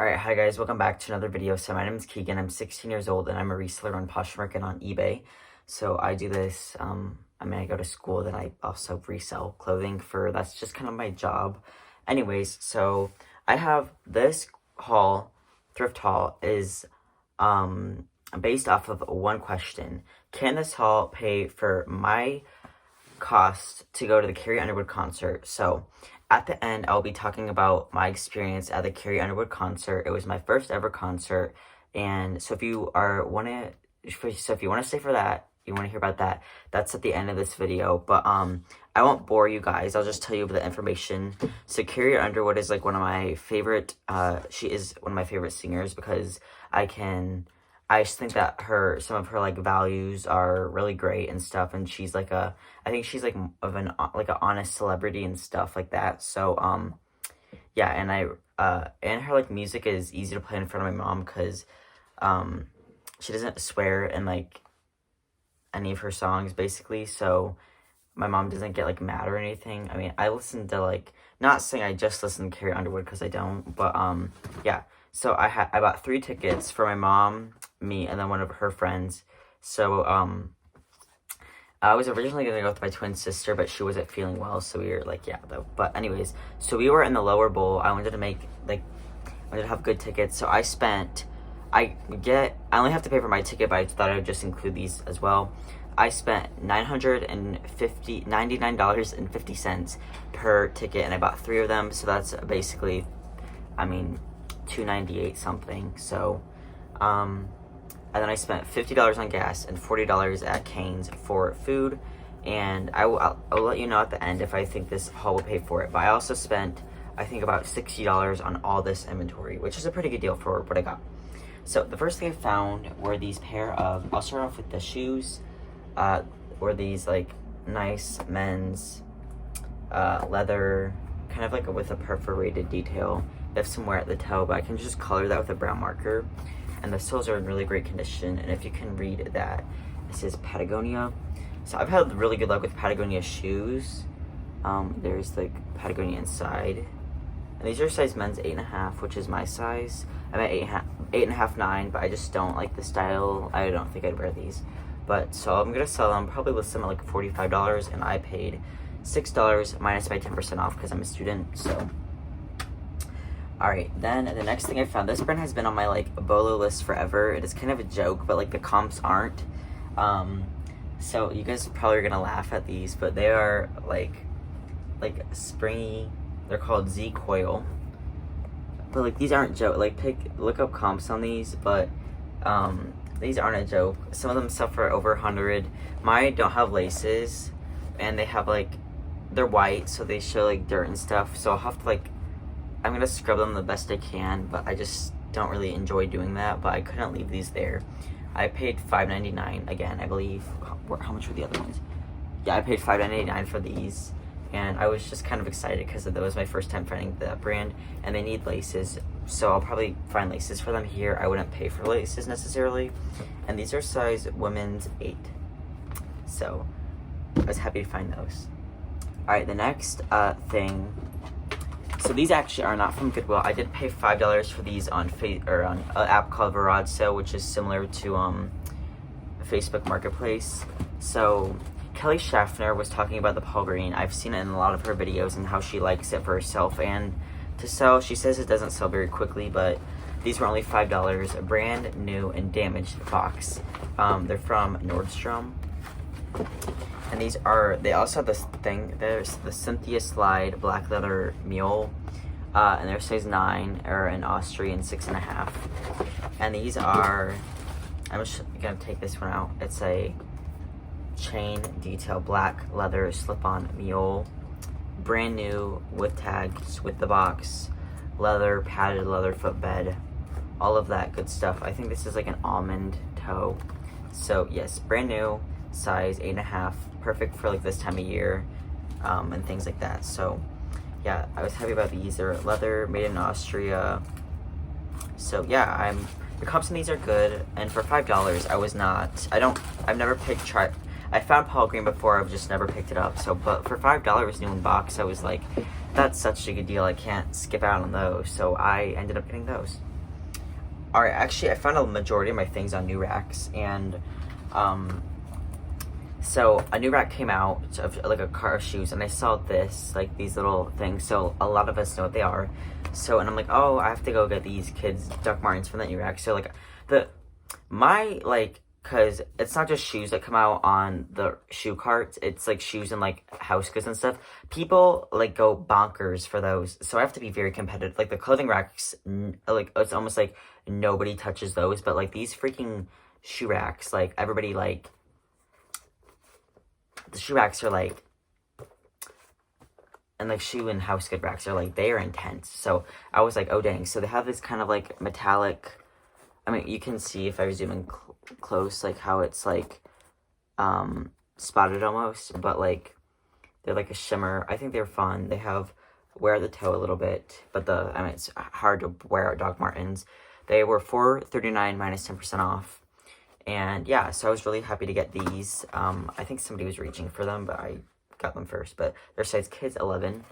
Alright, hi guys, welcome back to another video. So my name is Keegan, I'm 16 years old, and I'm a reseller on Poshmark and on eBay. So I do this, I go to school, then I also resell clothing that's just kind of my job. Anyways, so I have this haul, thrift haul, is based off of one question. Can this haul pay for my cost to go to the Carrie Underwood concert? So at the end, I'll be talking about my experience at the Carrie Underwood concert. It was my first ever concert, and so if you want to stay for that, you want to hear about that, that's at the end of this video. But I won't bore you guys. I'll just tell you the information. So Carrie Underwood is like one of my favorite. She is one of my favorite singers because I just think that some of her like values are really great and stuff, and she's like I think she's like an honest celebrity and stuff like that. So yeah, and her like music is easy to play in front of my mom because she doesn't swear in like any of her songs basically, so my mom doesn't get like mad or anything. I mean, I listen to like, not saying I just listen to Carrie Underwood because I don't, but yeah. So I bought 3 tickets for my mom, me, and then one of her friends. So I was originally gonna go with my twin sister, but she wasn't feeling well, so we were like, yeah, though. But anyways, so we were in the lower bowl. I wanted to have good tickets, so I only have to pay for my ticket, but I thought I would just include these as well. I spent $99.50 per ticket, and I bought 3 of them, so that's basically, I mean, $298 something. So and then I spent $50 on gas and $40 at Cane's for food, and I'll let you know at the end if I think this haul will pay for it. But I also spent, I think, about $60 on all this inventory, which is a pretty good deal for what I got. So the first thing I found were these pair of, I'll start off with the shoes, were these like nice men's leather, kind of like with a perforated detail. They have some wear at the toe, but I can just color that with a brown marker. And the soles are in really great condition, and if you can read that, it says Patagonia. So I've had really good luck with Patagonia shoes. There's like Patagonia inside. And these are size men's 8.5, which is my size. I'm at 8.5, 9, but I just don't like the style. I don't think I'd wear these. But so I'm gonna sell them, probably list them at like $45, and I paid $6 minus my 10% off because I'm a student. So alright, then the next thing I found, this brand has been on my like BOLO list forever. It is kind of a joke, but like the comps aren't. So you guys probably are gonna laugh at these, but they are like springy. They're called Z Coil. But like these aren't joke. Like look up comps on these, but these aren't a joke. Some of them sell for over 100. Mine don't have laces, and they have like, they're white, so they show like dirt and stuff. So I'll have to I'm gonna scrub them the best I can, but I just don't really enjoy doing that. But I couldn't leave these there. I paid $5.99 again, I believe. How much were the other ones? Yeah, I paid $5.99 for these, and I was just kind of excited because that was my first time finding that brand, and they need laces, so I'll probably find laces for them here. I wouldn't pay for laces necessarily, and these are size women's 8, so I was happy to find those. All right, the next thing. So these actually are not from Goodwill. I did pay $5 for these on an app called Garage Sale, which is similar to Facebook Marketplace. So Kelly Schaffner was talking about the Paul Green. I've seen it in a lot of her videos and how she likes it for herself and to sell. She says it doesn't sell very quickly, but these were only $5, a brand new and damaged box. They're from Nordstrom. And they also have this thing, there's the Cynthia Slide black leather mule, and they're size 9, or an Austrian 6.5. And these are, I'm just gonna take this one out. It's a chain detail black leather slip-on mule, brand new with tags, with the box, leather, padded leather footbed, all of that good stuff. I think this is like an almond toe. So yes, brand new, size 8.5, perfect for like this time of year, and things like that. So yeah, I was happy about these. They're leather, made in Austria. So yeah, the comps on these are good, and for $5, I've never I found Paul Green before, I've just never picked it up. So, but for $5 new in box, I was like, that's such a good deal, I can't skip out on those. So I ended up getting those. Alright, actually, I found a majority of my things on New Racks, and, so a new rack came out of like a car of shoes, and I saw this, like these little things, so a lot of us know what they are. So, and I'm like, oh, I have to go get these kids Doc Martens from that new rack. So, like, cause it's not just shoes that come out on the shoe carts, it's like shoes and like house goods and stuff. People like go bonkers for those, so I have to be very competitive. Like the clothing racks, like it's almost like nobody touches those, but like these freaking shoe racks, like everybody like. The shoe racks are like, and like shoe and house good racks are like, they are intense. So I was like, oh dang. So they have this kind of like metallic, I mean, you can see if I zoom in close, like how it's like spotted almost, but like they're like a shimmer. I think they're fun. They have wear the toe a little bit, but I mean, it's hard to wear at Doc Martens. They were $4.39 minus 10% off. And yeah, so I was really happy to get these. I think somebody was reaching for them, but I got them first. But they're size kids 11.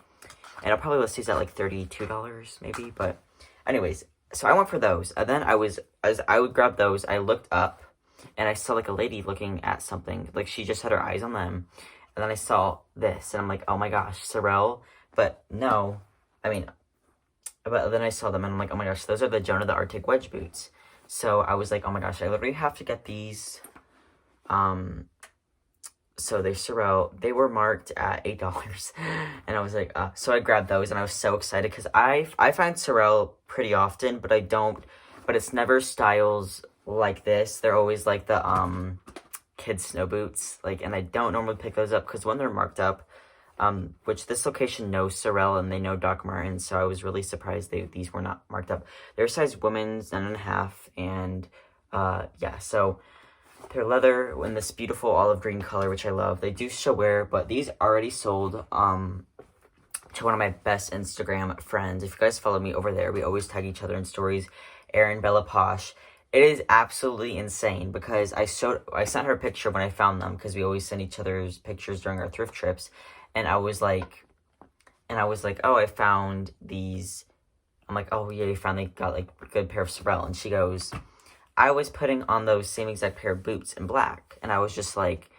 And I'll probably list these at like $32 maybe. But anyways, so I went for those. And then as I would grab those, I looked up and I saw like a lady looking at something. Like she just had her eyes on them. And then I saw this and I'm like, oh my gosh, Sorel. But no, I mean, but then I saw them and I'm like, oh my gosh, those are the Jonah the Arctic wedge boots. So I was like, oh my gosh, I literally have to get these. So they Sorel, they were marked at $8. And I was like, so I grabbed those and I was so excited because I find Sorel pretty often, but but it's never styles like this. They're always like the kids snow boots. Like, and I don't normally pick those up because when they're marked up, which this location knows Sorel and they know Doc Martens, so I was really surprised these were not marked up. They're size women's 9.5, and yeah, so they're leather in this beautiful olive green color, which I love. They do show wear, but these already sold to one of my best Instagram friends. If you guys follow me over there, we always tag each other in stories. Erin Bella Posh. It is absolutely insane because I sent her a picture when I found them because we always send each other's pictures during our thrift trips. And I was like, oh, I found these. I'm like, oh, yeah, you finally got, like, a good pair of Sorel. And she goes, I was putting on those same exact pair of boots in black. And I was just like,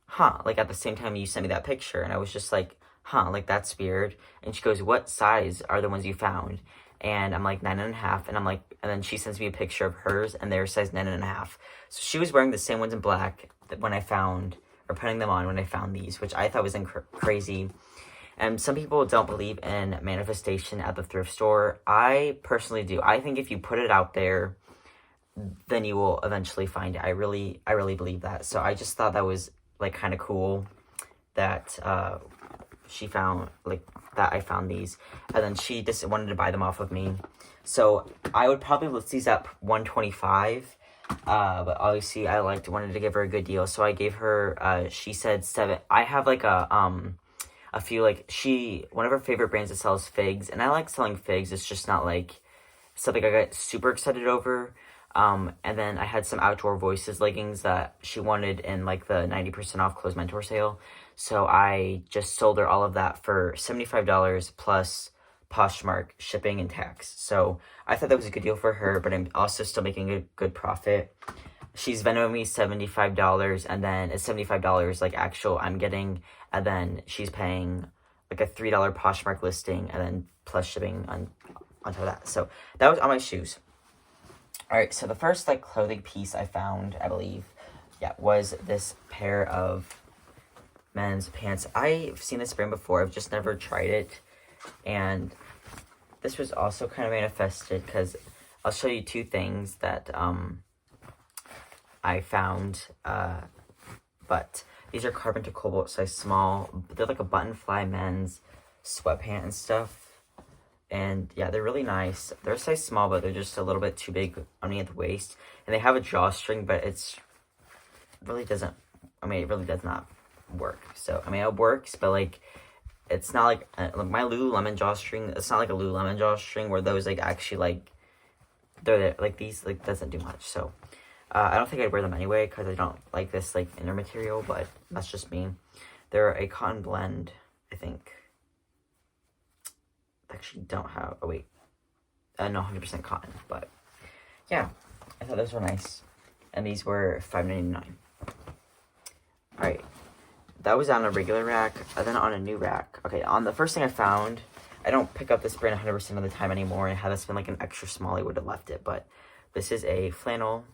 huh. Like, at the same time you sent me that picture. And I was just like, huh, like, that's weird. And she goes, what size are the ones you found? And I'm like, 9.5. And I'm like, and then she sends me a picture of hers. And they're size 9.5. So she was wearing the same ones in black that when I found... or putting them on when I found these, which I thought was crazy. And some people don't believe in manifestation at the thrift store. I personally do. I think if you put it out there, then you will eventually find it. I really believe that. So I just thought that was like kind of cool that she found like that I found these, and then she just wanted to buy them off of me. So I would probably list these at $125. But obviously I wanted to give her a good deal, so I gave her, she said 7. I have like a few, like, one of her favorite brands that sells figs, and I like selling figs. It's just not like something I got super excited over. And then I had some Outdoor Voices leggings that she wanted in like the 90% off Clothes Mentor sale, so I just sold her all of that for $75 plus Poshmark shipping and tax. So I thought that was a good deal for her, but I'm also still making a good profit. She's Venmoed me $75, and then it's $75 like actual I'm getting, and then she's paying like a $3 Poshmark listing, and then plus shipping on top of that. So that was on my shoes. All right, so the first like clothing piece I found, I believe, was this pair of men's pants. I've seen this brand before. I've just never tried it, and this was also kind of manifested because I'll show you two things that I found. But these are carbon to cobalt size small. They're like a button fly men's sweatpant and stuff. And yeah, they're really nice. They're size small, but they're just a little bit too big on me at the waist. And they have a drawstring, but it really does not work. So, I mean, it works, but like, it's not like my Lululemon drawstring. It's not like a Lululemon drawstring where those like actually like they're like these like doesn't do much. So I don't think I'd wear them anyway because I don't like this like inner material. But that's just me. They're a cotton blend, I think. Actually, don't have. Oh wait, no, 100% cotton. But yeah, I thought those were nice. And these were $5.99. Alright, that was on a regular rack, and then on a new rack. Okay, on the first thing I found, I don't pick up this brand 100% of the time anymore, and had this been like an extra small, I would have left it, but this is a flannel,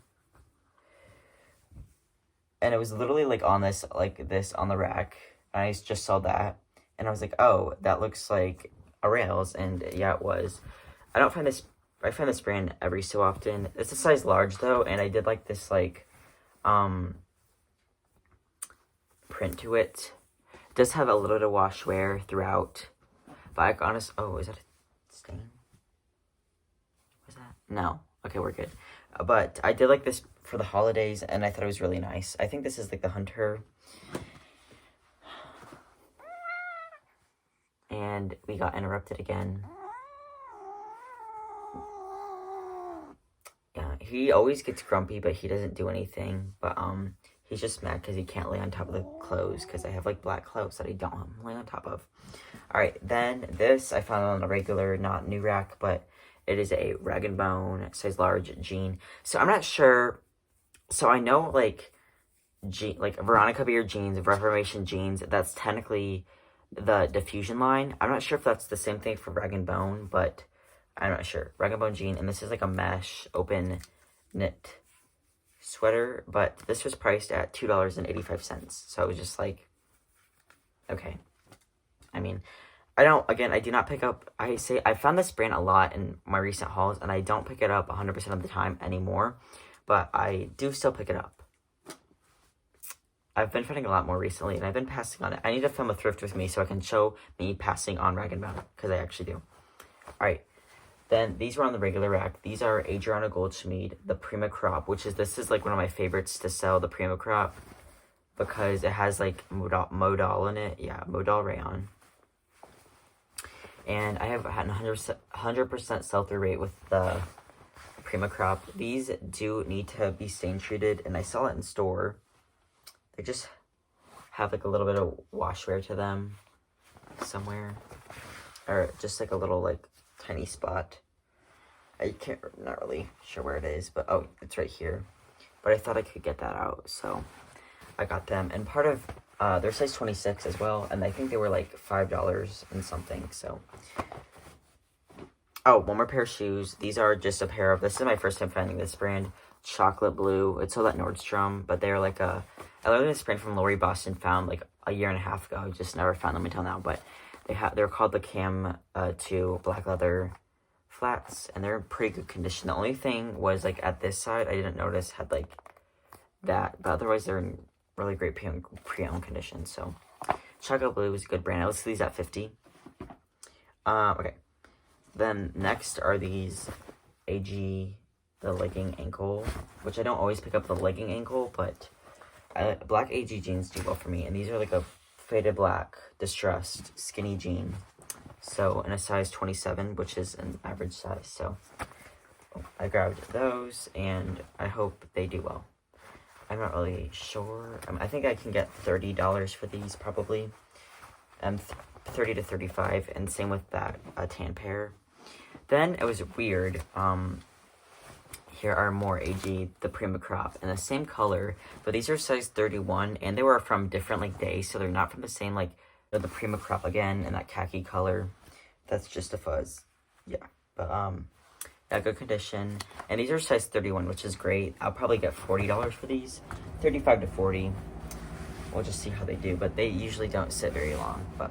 and it was literally like on this on the rack, and I just saw that, and I was like, oh, that looks like a Rails, and yeah, it was. I find this brand every so often. It's a size large though, and I did like this like, print to it. It does have a little bit of wash wear throughout, but oh, is that a stain? Was that? No. Okay, we're good. But I did like this for the holidays, and I thought it was really nice. I think this is like the Hunter. And we got interrupted again. Yeah, he always gets grumpy, but he doesn't do anything. But he's just mad because he can't lay on top of the clothes, because I have like black clothes that I don't lay on top of. Alright, then this I found on a regular, not new rack, but it is a Rag & Bone size large jean. So I'm not sure. So I know like Veronica Beard jeans, Reformation jeans, that's technically the diffusion line. I'm not sure if that's the same thing for Rag & Bone, but I'm not sure. Rag & Bone jean, and this is like a mesh open knit sweater, but this was priced at $2.85. So I was just like, okay. I mean, I do not pick up, I found this brand a lot in my recent hauls, and I don't pick it up 100% of the time anymore, but I do still pick it up. I've been finding a lot more recently, and I've been passing on it. I need to film a thrift with me so I can show me passing on Rag & Bone, because I actually do. Alright, then these were on the regular rack. These are Adriana Goldschmied, the Prima Crop, this is like one of my favorites to sell, the Prima Crop, because it has like modal in it. Yeah, modal rayon. And I have had 100% sell-through rate with the Prima Crop. These do need to be stain treated, and I saw it in store. They just have like a little bit of wash wear to them somewhere, or just like a little like tiny spot. Not really sure where it is, but oh, it's right here. But I thought I could get that out, so I got them. And part of they're size 26 as well, and I think they were like $5 and something. So, oh, one more pair of shoes. These are just a pair of. This is my first time finding this brand, Chocolate Blue. It's sold at Nordstrom, but they're like I learned this brand from Lori Boston. Found like a year and a half ago. I just never found them until now. But they're called the Cam 2 black leather flats, and they're in pretty good condition. The only thing was like at this side, I didn't notice had like that, but otherwise they're in really great pre-owned condition. So Chocolate Blue is a good brand. I listed these at $50. Okay. Then next are these AG, the legging ankle, which I don't always pick up the legging ankle, but black AG jeans do well for me. And these are like a faded black distressed skinny jean. So in a size 27, which is an average size. So I grabbed those, and I hope they do well. I'm not really sure. I think I can get $30 for these probably. 30 to 35, and same with that tan pair. Then it was weird. Here are more AG, the Prima Crop, in the same color, but these are size 31, and they were from different like days, so they're not from the same like the Prima Crop again in that khaki color. That's just a fuzz. Yeah, but yeah, good condition. And these are size 31, which is great. I'll probably get $40 for these. 35 to 40. We'll just see how they do, but they usually don't sit very long. But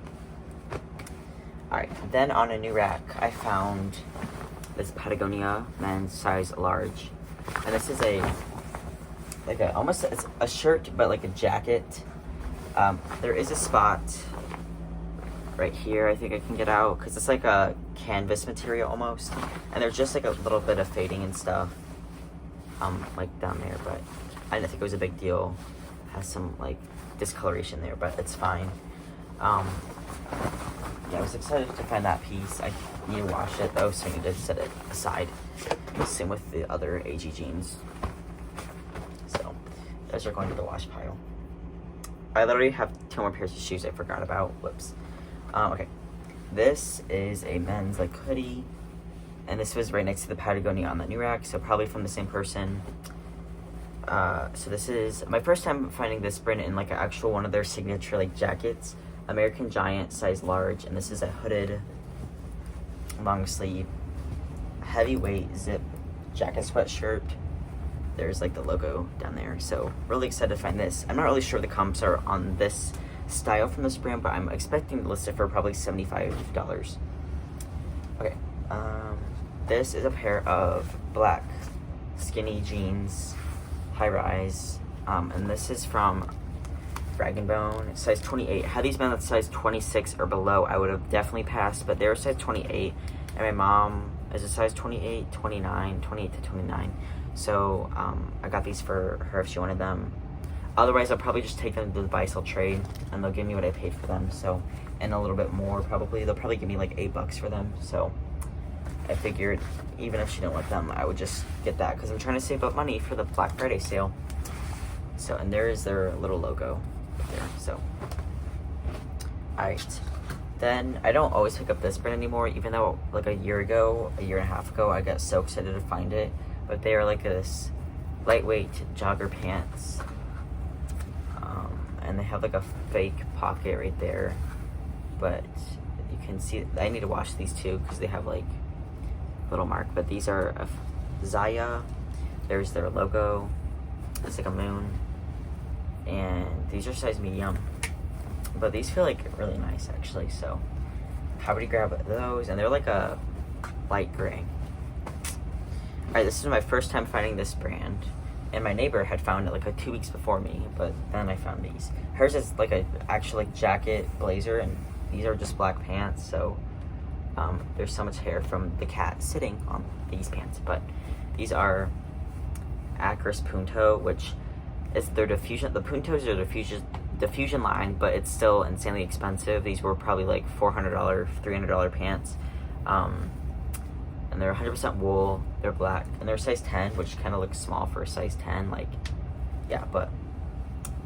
alright, then on a new rack, I found this Patagonia men's size large. And this is almost it's a shirt, but like a jacket. There is a spot right here I think I can get out, because it's like a canvas material almost, and there's just like a little bit of fading and stuff like down there, but I didn't think it was a big deal. It has some like discoloration there, but it's fine. Yeah, I was excited to find that piece. I need to wash it though, so I need to set it aside. Same with the other AG jeans. So those are going to the wash pile. I literally have 2 more pairs of shoes I forgot about. Whoops. Okay, this is a men's like hoodie, And this was right next to the Patagonia on that new rack, so probably from the same person. So this is my first time finding this brand in like an actual one of their signature like jackets. American Giant, size large, and this is a hooded, long sleeve, heavyweight zip jacket sweatshirt. There's like the logo down there, so really excited to find this. I'm not really sure the comps are on this style from this brand, but I'm expecting to list it for probably $75. Okay, this is a pair of black skinny jeans, high rise, and this is from Rag & Bone, size 28. Had these been at size 26 or below, I would have definitely passed, but they were size 28, and my mom is a size 28, 29, 28 to 29, so I got these for her if she wanted them. Otherwise, I'll probably just take them to the buy-sell trade, and they'll give me what I paid for them, so, and a little bit more, probably. They'll probably give me like $8 for them, so I figured even if she didn't like them, I would just get that, because I'm trying to save up money for the Black Friday sale. So, and there is their little logo there, so. Alright. Then, I don't always pick up this brand anymore, even though like a year and a half ago, I got so excited to find it. But they are like this lightweight jogger pants. And they have like a fake pocket right there. But you can see, I need to wash these too, because they have like a little mark. But these are a Zaya. There's their logo. It's like a moon. And these are size medium. But these feel like really nice actually, so happy to grab those. And they're like a light gray. Alright, this is my first time finding this brand, and my neighbor had found it like 2 weeks before me, but then I found these. Hers is like a actual like jacket blazer, and these are just black pants, so there's so much hair from the cat sitting on these pants. But these are Acris Punto, which is their diffusion. The Puntos are diffusion line, but it's still insanely expensive. These were probably like $400, $300 pants. And they're 100% wool. They're black, and they're size 10, which kind of looks small for a size 10. Like, yeah, but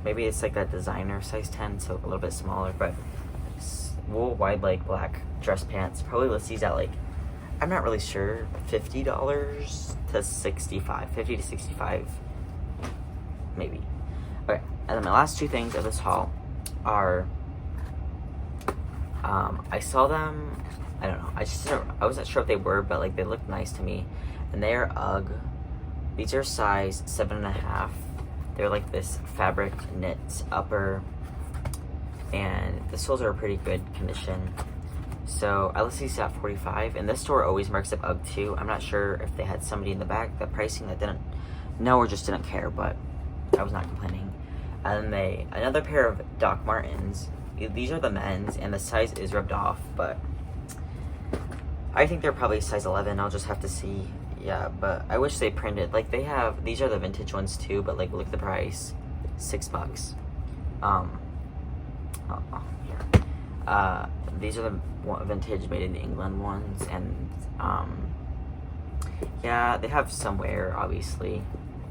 maybe it's like that designer size 10, so a little bit smaller. But wool wide leg black dress pants. Probably list these at like, I'm not really sure, $50 to $65, 50 to 65, maybe. Okay, and then my last two things of this haul are, I saw them, I don't know, I wasn't sure what they were, but like they looked nice to me, and they are UGG. These are size 7.5. They're like this fabric knit upper, and the soles are pretty good condition. So I listed these at $45, and this store always marks up UGG too. I'm not sure if they had somebody in the back, the pricing that didn't know or just didn't care, but I was not complaining. And then another pair of Doc Martens. These are the men's, and the size is rubbed off, but I think they're probably size 11. I'll just have to see. Yeah, but I wish they printed. Like they have, these are the vintage ones too, but like look at the price, $6. Here. These are the vintage made in England ones, and yeah, they have some wear obviously,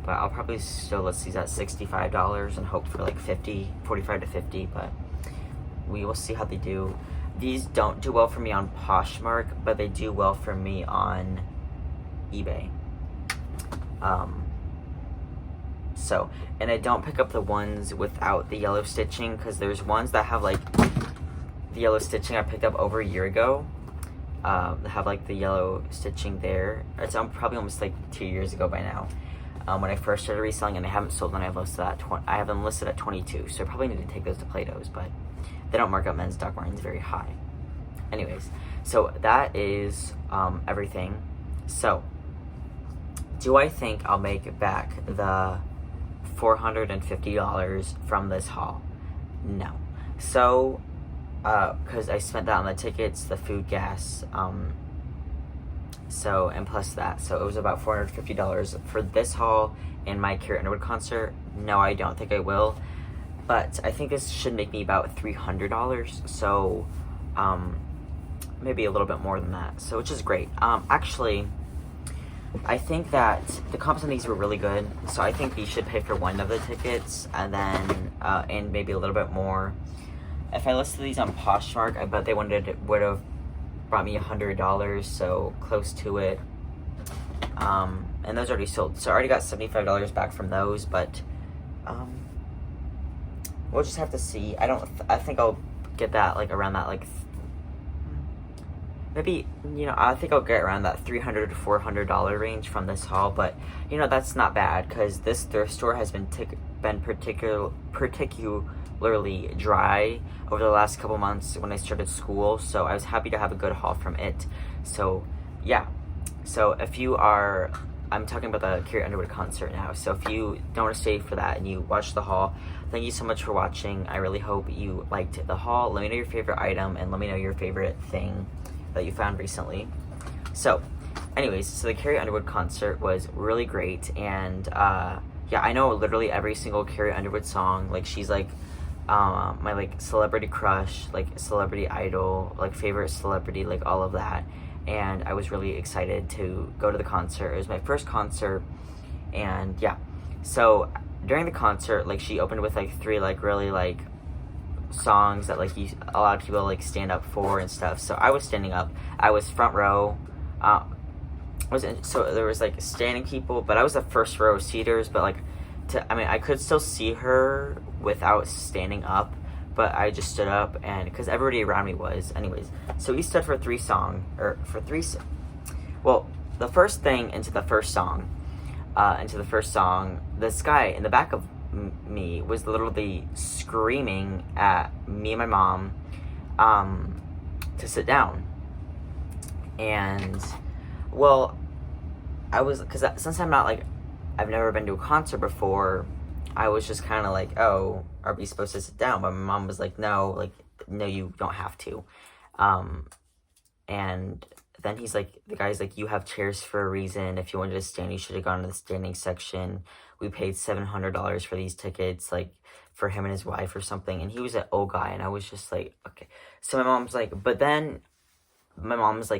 but I'll probably still list these at $65 and hope for like 45 to 50, but we will see how they do. These don't do well for me on Poshmark, but they do well for me on eBay. So, and I don't pick up the ones without the yellow stitching, because there's ones that have like the yellow stitching I picked up over a year ago. That have like the yellow stitching there. It's probably almost like 2 years ago by now. When I first started reselling, and I haven't sold them. I have them listed at 22, so I probably need to take those to Plato's, but they don't mark up men's Doc Martens very high. Anyways, so that is everything. So, do I think I'll make back the $450 from this haul? No. So, because I spent that on the tickets, the food, gas, so, and plus that, so it was about $450 for this haul and my Carrie Underwood concert. No, I don't think I will, but I think this should make me about $300, so, maybe a little bit more than that, so, which is great. Actually, I think that the comps on these were really good, so I think these should pay for one of the tickets, and then, and maybe a little bit more. If I listed these on Poshmark, I bet they would have brought me $100, so close to it. And those already sold, so I already got $75 back from those, but we'll just have to see. I think I'll get that like around that like maybe, I think I'll get around that $300 to $400 range from this haul, but that's not bad because this thrift store has been particularly dry over the last couple months when I started school, so I was happy to have a good haul from it. So yeah, so if you are, I'm talking about the Carrie Underwood concert now, so if you don't want to stay for that and you watch the haul, thank you so much for watching. I really hope you liked the haul. Let me know your favorite item and let me know your favorite thing that you found recently. So anyways, so the Carrie Underwood concert was really great, and yeah, I know literally every single Carrie Underwood song. Like, she's like my like celebrity crush, like celebrity idol, like favorite celebrity, like all of that. And I was really excited to go to the concert. It was my first concert, and yeah, so during the concert, like, she opened with like 3 like really like songs that like a lot of people like stand up for and stuff. So I was standing up. I was front row. So there was like standing people, but I was the first row seaters. But like, I could still see her without standing up, but I just stood up, and because everybody around me was. Anyways, so we stood for well, the first thing into the first song, this guy in the back of me was literally screaming at me and my mom to sit down. And well, because since I'm not like, I've never been to a concert before, I was just kind of like, oh, are we supposed to sit down? But my mom was like, no, you don't have to. And then the guy's like, you have chairs for a reason. If you wanted to stand, you should have gone to the standing section. We paid $700 for these tickets, like, for him and his wife or something. And he was an old guy, and I was just like, okay. So my mom's like,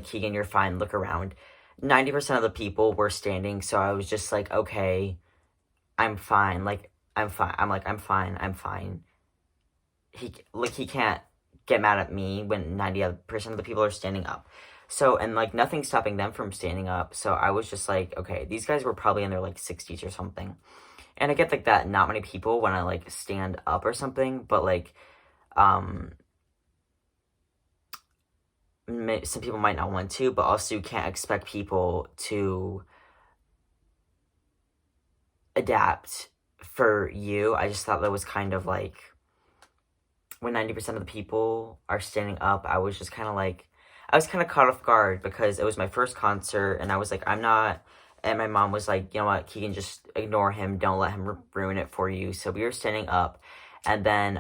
Keegan, you're fine, look around. 90% of the people were standing, so I was just like, okay, I'm fine. Like, I'm fine. I'm fine. He can't get mad at me when 90% of the people are standing up. So, and like, nothing's stopping them from standing up. So I was just like, okay, these guys were probably in their like 60s or something. And I get like that not many people want to like stand up or something, but like, some people might not want to, but also you can't expect people to adapt for you. I just thought that was kind of like, when 90% of the people are standing up, I was just kind of like, I was kind of caught off guard because it was my first concert, and I was like, I'm not, and my mom was like, you know what, Keegan, just ignore him, don't let him ruin it for you. So we were standing up, and then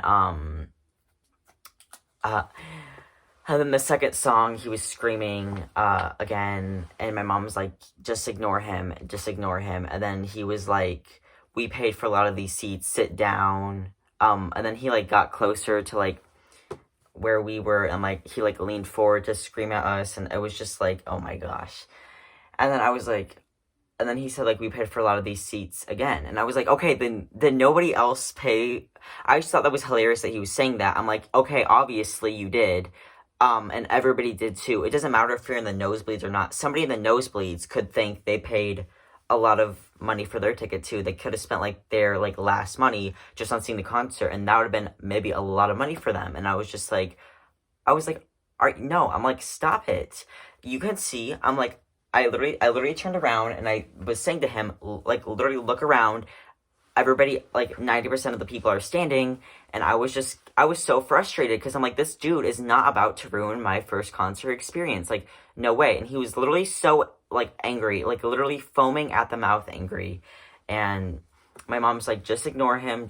the second song, he was screaming again, and my mom was like, just ignore him. And then he was like, we paid for a lot of these seats, sit down. And then he like got closer to like where we were, and like he like leaned forward to scream at us, and it was just like, oh my gosh. And then I was like, and then he said like, we paid for a lot of these seats again, and I was like, okay, then nobody else pay. I just thought that was hilarious that he was saying that. I'm like, okay, obviously you did. And everybody did too. It doesn't matter if you're in the nosebleeds or not. Somebody in the nosebleeds could think they paid a lot of money for their ticket too. They could have spent like their like last money just on seeing the concert, and that would have been maybe a lot of money for them. And I was just like, no, I'm like, stop it. You can see, I'm like, I literally turned around, and I was saying to him, like, literally look around. Everybody, like 90% of the people are standing, and I was so frustrated because I'm like, this dude is not about to ruin my first concert experience. Like, no way. And he was literally so like angry, like literally foaming at the mouth angry. And my mom's like, just ignore him.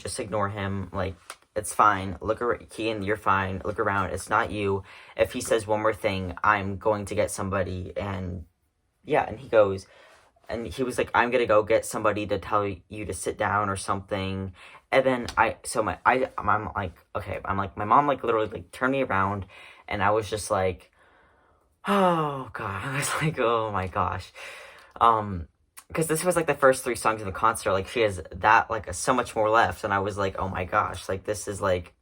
Like, it's fine. Keegan, you're fine. Look around. It's not you. If he says one more thing, I'm going to get somebody. And yeah, and he goes, and he was like, I'm gonna go get somebody to tell you to sit down or something. And then I'm like, okay, I'm like, my mom like literally like turned me around, and I was just like, oh god. I was like, oh my gosh. Because this was like the first 3 songs in the concert. Like, she has that like so much more left, and I was like, oh my gosh, like this is like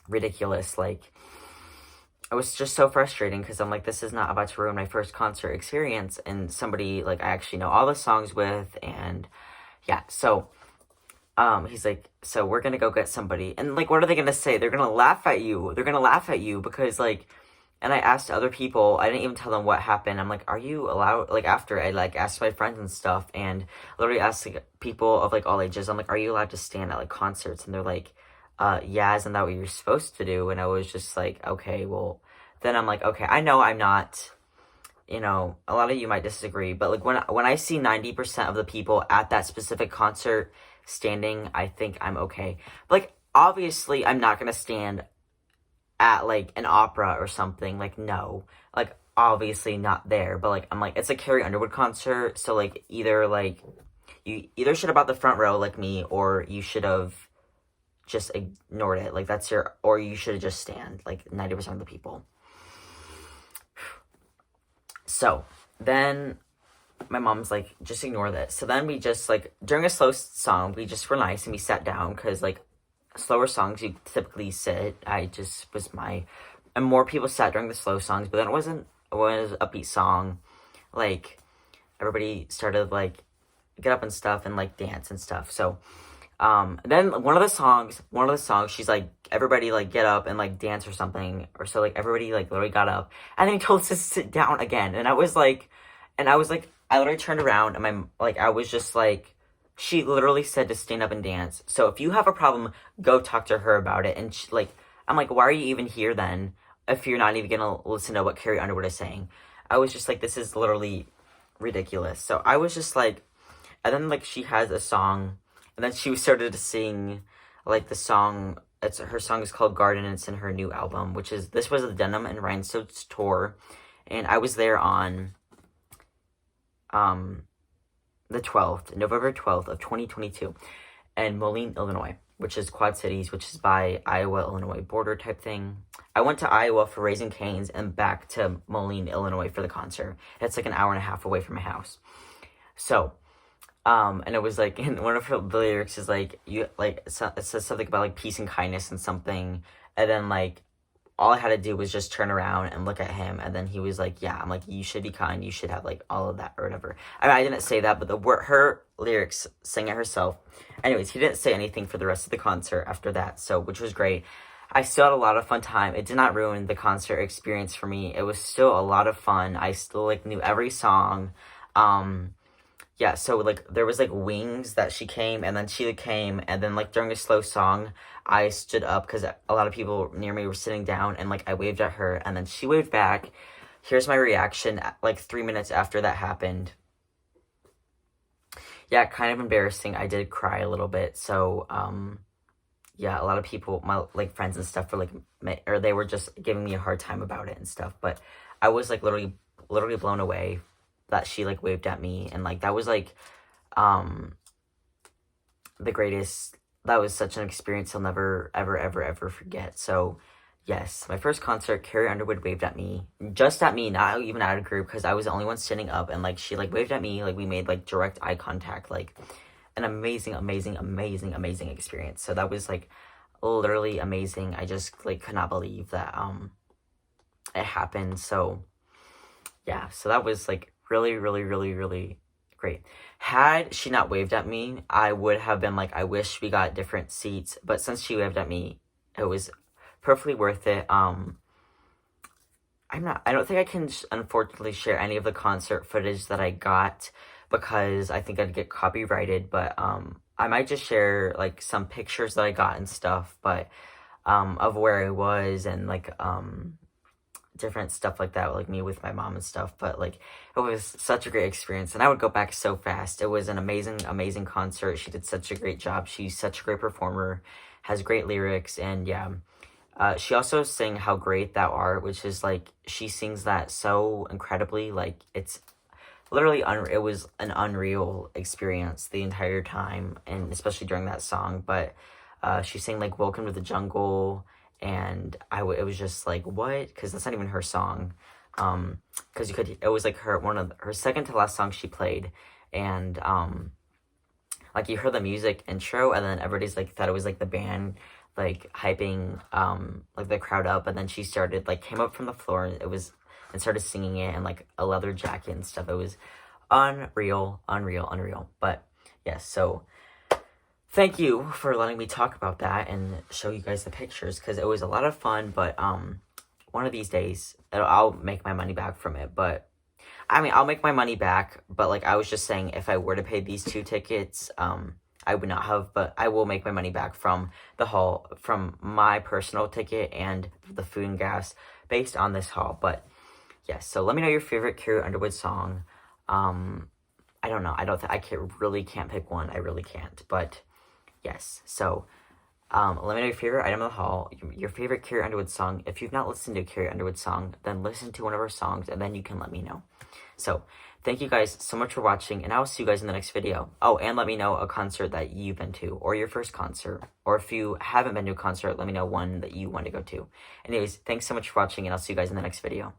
ridiculous. Like, it was just so frustrating because I'm like, this is not about to ruin my first concert experience, and somebody like I actually know all the songs with, and yeah, so he's like, so we're gonna go get somebody, and like, what are they gonna say? They're gonna laugh at you. They're gonna laugh at you because like, and I asked other people. I didn't even tell them what happened. I'm like, are you allowed? Like after I like asked my friends and stuff, and literally asked like, people of like all ages. I'm like, are you allowed to stand at like concerts? And they're like, yeah, isn't that what you're supposed to do? And I was just like, okay, well, then I'm like, okay, I know I'm not. You know, a lot of you might disagree, but like when I see 90% of the people at that specific concert standing, I think I'm okay. But like obviously I'm not gonna stand at like an opera or something. Like no. Like obviously not there. But like I'm like it's a Carrie Underwood concert, so like either like you either should have bought the front row like me, or you should have just ignored it. Like that's your, or you should have just stand like 90% of the people. So then my mom's like, just ignore this. So then we just like, during a slow song, we just were nice and we sat down because like slower songs, you typically sit. I just was and more people sat during the slow songs, but then it was an upbeat song. Like everybody started like get up and stuff and like dance and stuff. So then one of the songs, she's like, everybody like get up and like dance or something, or so like everybody like literally got up, and then he told us to sit down again, and I was like, I literally turned around and I was just like, she literally said to stand up and dance. So if you have a problem, go talk to her about it. And she, like, I'm like, why are you even here then if you're not even gonna listen to what Carrie Underwood is saying? I was just like, this is literally ridiculous. So I was just like, and then like she has a song. And then she started to sing, like, the song, her song is called Garden, and it's in her new album, this was the Denim and Rhinestones tour, and I was there on, the 12th, November 12th of 2022, in Moline, Illinois, which is Quad Cities, which is by Iowa, Illinois border type thing. I went to Iowa for Raising Cane's and back to Moline, Illinois for the concert. It's like an hour and a half away from my house. So, and it was like, in one of the lyrics is like, you like, it says something about like peace and kindness and something, and then like, all I had to do was just turn around and look at him, and then he was like, yeah, I'm like, you should be kind, you should have like all of that or whatever. I mean, I didn't say that, but her lyrics sang it herself. Anyways, he didn't say anything for the rest of the concert after that, so, which was great. I still had a lot of fun time. It did not ruin the concert experience for me. It was still a lot of fun. I still like knew every song. Yeah, so, like, there was, like, Wings that she came, and then she came, and then, like, during a slow song, I stood up, because a lot of people near me were sitting down, and, like, I waved at her, and then she waved back. Here's my reaction, like, 3 minutes after that happened. Yeah, kind of embarrassing. I did cry a little bit, so, yeah, a lot of people, my, like, friends and stuff were, like, or they were just giving me a hard time about it and stuff, but I was, like, literally blown away that she like waved at me, and like that was like the greatest. That was such an experience I'll never ever forget. So yes, my first concert, Carrie Underwood waved at me, just at me, not even at a group, because I was the only one standing up, and like she like waved at me, like we made like direct eye contact, like an amazing experience. So that was like literally amazing. I just like could not believe that it happened. So yeah, so that was like really great. Had she not waved at me, I would have been like, I wish we got different seats, but since she waved at me, it was perfectly worth it. I don't think I can unfortunately share any of the concert footage that I got, because I think I'd get copyrighted, but I might just share like some pictures that I got and stuff, but of where I was, and like different stuff like that, like me with my mom and stuff. But like it was such a great experience, and I would go back so fast. It was an amazing concert. She did such a great job. She's such a great performer, has great lyrics, and yeah, she also sang How Great Thou Art, which is like, she sings that so incredibly, like it's literally it was an unreal experience the entire time, and especially during that song. But she sang like Welcome to the Jungle, and it was just like, what? Because that's not even her song. Because it was like her second to last song she played, and like you heard the music intro, and then everybody's like thought it was like the band like hyping like the crowd up, and then she started like came up from the floor, and started singing it in like a leather jacket and stuff. It was unreal. But yes, so thank you for letting me talk about that and show you guys the pictures, because it was a lot of fun. But one of these days I'll make my money back from it. But I mean, I'll make my money back, but like I was just saying, if I were to pay these 2 tickets, I would not have, but I will make my money back from the haul, from my personal ticket and the food and gas based on this haul. But yes, so let me know your favorite Carrie Underwood song. I don't know. Really can't pick one. I really can't. But yes, so let me know your favorite item of the haul, your favorite Carrie Underwood song. If you've not listened to a Carrie Underwood song, then listen to one of her songs, and then you can let me know. So thank you guys so much for watching, and I will see you guys in the next video. Oh, and let me know a concert that you've been to, or your first concert, or if you haven't been to a concert, let me know one that you want to go to. Anyways, thanks so much for watching, and I'll see you guys in the next video.